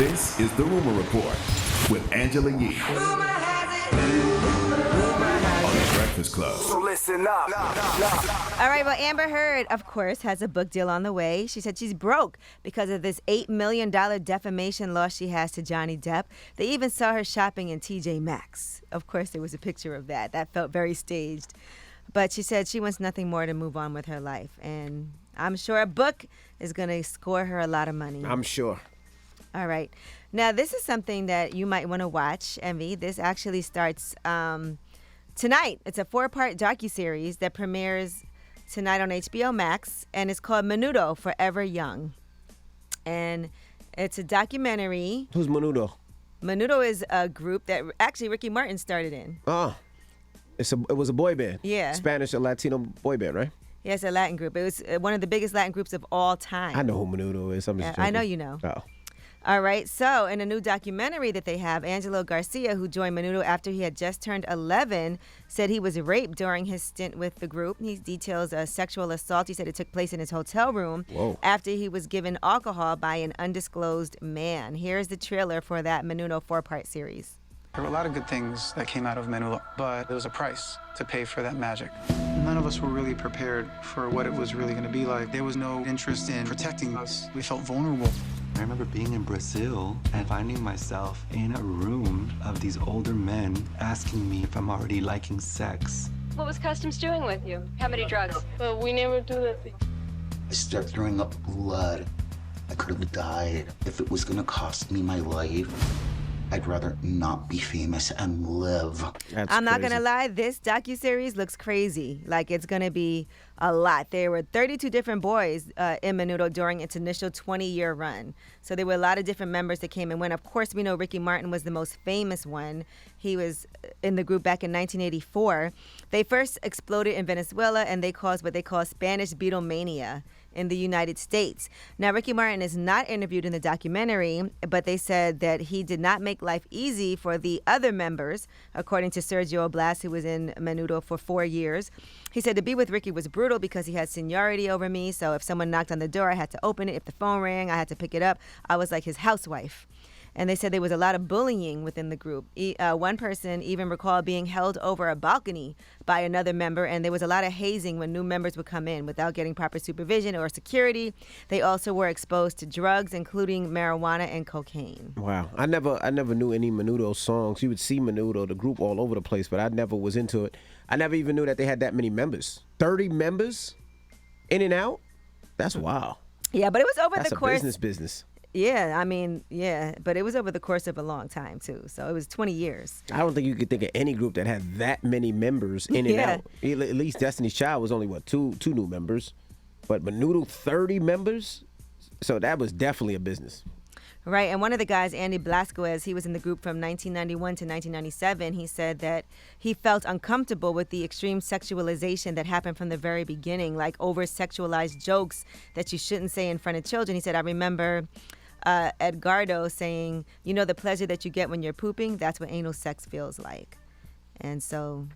This is The Rumor Report with Angela Yee on The Breakfast Club. So listen up. All right, well, Amber Heard, of course, has a book deal on the way. She said she's broke because of this $8 million defamation loss she has to Johnny Depp. They even saw her shopping in TJ Maxx. Of course, there was a picture of that. That felt very staged. But she said she wants nothing more to move on with her life. And I'm sure a book is going to score her a lot of money. I'm sure. All right. Now, this is something that you might want to watch, Envy. This actually starts tonight. It's a 4-part docuseries that premieres tonight on HBO Max, and it's called Menudo, Forever Young. And it's a documentary. Who's Menudo? Menudo is a group that actually Ricky Martin started in. Oh, it was a boy band. Yeah. Spanish or Latino boy band, right? Yeah, it's a Latin group. It was one of the biggest Latin groups of all time. I know who Menudo is. I'm just I know you know. Oh. All right, so in a new documentary that they have, Angelo Garcia, who joined Menudo after he had just turned 11, said he was raped during his stint with the group. He details a sexual assault. He said it took place in his hotel room after he was given alcohol by an undisclosed man. Here's the trailer for that Menudo 4-part series. There were a lot of good things that came out of Menudo, but there was a price to pay for that magic. None of us were really prepared for what it was really going to be like. There was no interest in protecting us. We felt vulnerable. I remember being in Brazil and finding myself in a room of these older men asking me if I'm already liking sex. What was Customs doing with you? How many drugs? Well, we never do that thing. I started throwing up blood. I could have died. If it was gonna cost me my life, I'd rather not be famous and live. I'm not going to lie, this docuseries looks crazy. Like, it's going to be a lot. There were 32 different boys in Menudo during its initial 20-year run. So there were a lot of different members that came and went. Of course, we know Ricky Martin was the most famous one. He was in the group back in 1984. They first exploded in Venezuela, and they caused what they call Spanish Beatlemania in the United States. Now, Ricky Martin is not interviewed in the documentary, but they said that he did not make life easy for the other members, according to Sergio Blas, who was in Menudo for 4 years. He said to be with Ricky was brutal because he had seniority over me, so if someone knocked on the door, I had to open it. If the phone rang, I had to pick it up. I was like his housewife. And they said there was a lot of bullying within the group. One person even recalled being held over a balcony by another member, and there was a lot of hazing when new members would come in without getting proper supervision or security. They also were exposed to drugs, including marijuana and cocaine. Wow. I never knew any Menudo songs. You would see Menudo, the group, all over the place, but I never was into it. I never even knew that they had that many members. 30 members in and out? That's wild. Yeah, but it was over the course. That's a business. Yeah, I mean, yeah, but it was over the course of a long time, too. So it was 20 years. I don't think you could think of any group that had that many members in and out. At least Destiny's Child was only, two new members. But Menudo, 30 members? So that was definitely a business. Right, and one of the guys, Andy Blasquez, he was in the group from 1991 to 1997. He said that he felt uncomfortable with the extreme sexualization that happened from the very beginning, like over-sexualized jokes that you shouldn't say in front of children. He said, I remember Edgardo saying, you know the pleasure that you get when you're pooping? That's what anal sex feels like. And so,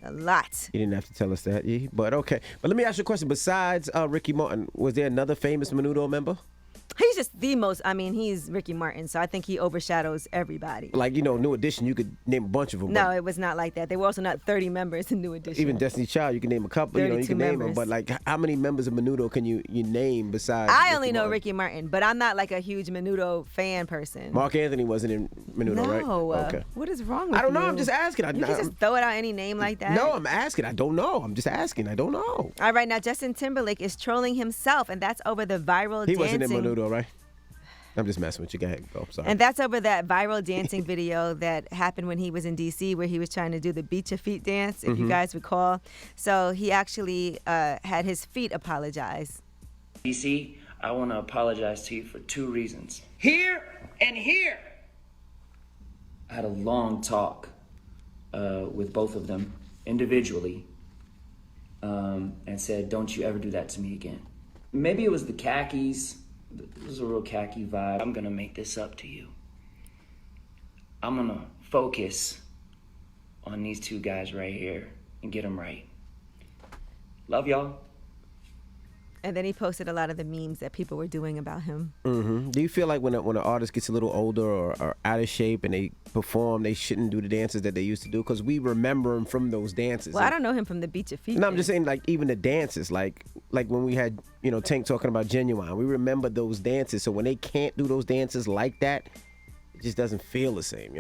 a lot. You didn't have to tell us that, but okay. But let me ask you a question. Besides Ricky Martin, was there another famous Menudo member? He's just the most, he's Ricky Martin, so I think he overshadows everybody. Like, New Edition, you could name a bunch of them. No, it was not like that. There were also not 30 members in New Edition. Even Destiny's Child, you can name a couple, you can name them. But, like, how many members of Menudo can you name besides I only know Ricky Martin, but I'm not, like, a huge Menudo fan person. Mark Anthony wasn't in Menudo, right? No. Okay. What is wrong with you? I don't know. I'm just asking. You can just throw it out any name like that? No, I'm asking. I don't know. I'm just asking. I don't know. All right, now Justin Timberlake is trolling himself, and that's over the viral dancing. He wasn't in Menudo, right? I'm just messing with you. Go ahead. Oh, sorry. And that's over that viral dancing video that happened when he was in D.C. where he was trying to do the Beat Your Feet dance, if you guys recall. So he actually had his feet apologize. DC, I want to apologize to you for 2 reasons. Here and here. I had a long talk with both of them individually and said, don't you ever do that to me again. Maybe it was the khakis. It was a real khaki vibe. I'm gonna make this up to you. I'm gonna focus on these 2 guys right here and get them right. Love y'all. And then he posted a lot of the memes that people were doing about him. Mm-hmm. Do you feel like when an artist gets a little older or out of shape and they perform, they shouldn't do the dances that they used to do? Because we remember him from those dances. Well, I don't know him from the Beach of Feet. No, I'm just saying, like, even the dances, like when we had, Tank talking about Genuine, we remember those dances. So when they can't do those dances like that, it just doesn't feel the same,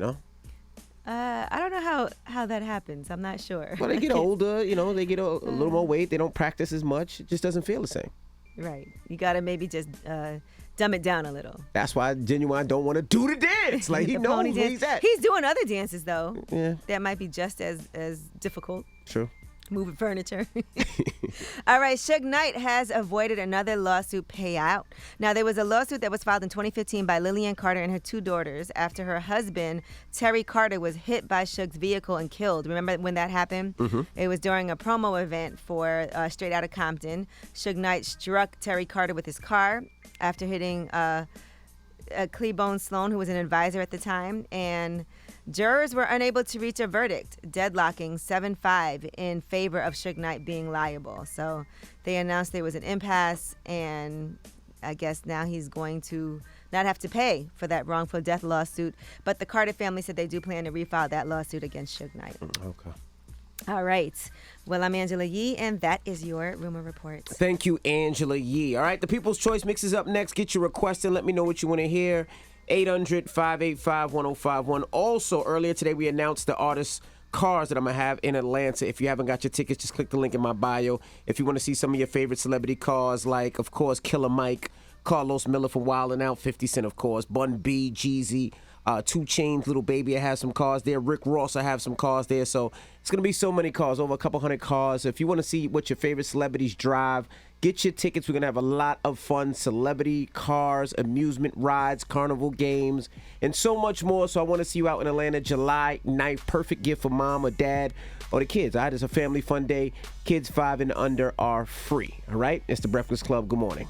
I don't know how that happens. I'm not sure. Well, they get older, they get a little more weight. They don't practice as much. It just doesn't feel the same. Right. You got to maybe just dumb it down a little. That's why Genuine don't want to do the dance. Like, he knows where he's at. He's doing other dances, though. Yeah. That might be just as difficult. True. Moving furniture. All right, Suge Knight has avoided another lawsuit payout. Now, there was a lawsuit that was filed in 2015 by Lillian Carter and her 2 daughters after her husband, Terry Carter, was hit by Suge's vehicle and killed. Remember when that happened? Mm-hmm. It was during a promo event for Straight Outta Compton. Suge Knight struck Terry Carter with his car after hitting Cleabone Sloan, who was an advisor at the time, and jurors were unable to reach a verdict, deadlocking 7-5 in favor of Suge Knight being liable. So they announced there was an impasse, and I guess now he's going to not have to pay for that wrongful death lawsuit. But the Carter family said they do plan to refile that lawsuit against Suge Knight. Okay. All right. Well, I'm Angela Yee, and that is your Rumor Report. Thank you, Angela Yee. All right, the People's Choice Mix is up next. Get your request in. Let me know what you want to hear. 800-585-1051. Also, earlier today, we announced the artist cars that I'm going to have in Atlanta. If you haven't got your tickets, just click the link in my bio. If you want to see some of your favorite celebrity cars, like, of course, Killer Mike, Carlos Miller from Wild 'N Out, 50 Cent, of course, Bun B, Jeezy, 2 Chainz, Little Baby, I have some cars there. Rick Ross, I have some cars there. So it's going to be so many cars, over a couple hundred cars. If you want to see what your favorite celebrities drive, get your tickets. We're going to have a lot of fun. Celebrity cars, amusement rides, carnival games, and so much more. So I want to see you out in Atlanta July 9th. Perfect gift for mom or dad or the kids. All right, it's a family fun day. Kids 5 and under are free. All right, it's the Breakfast Club. Good morning.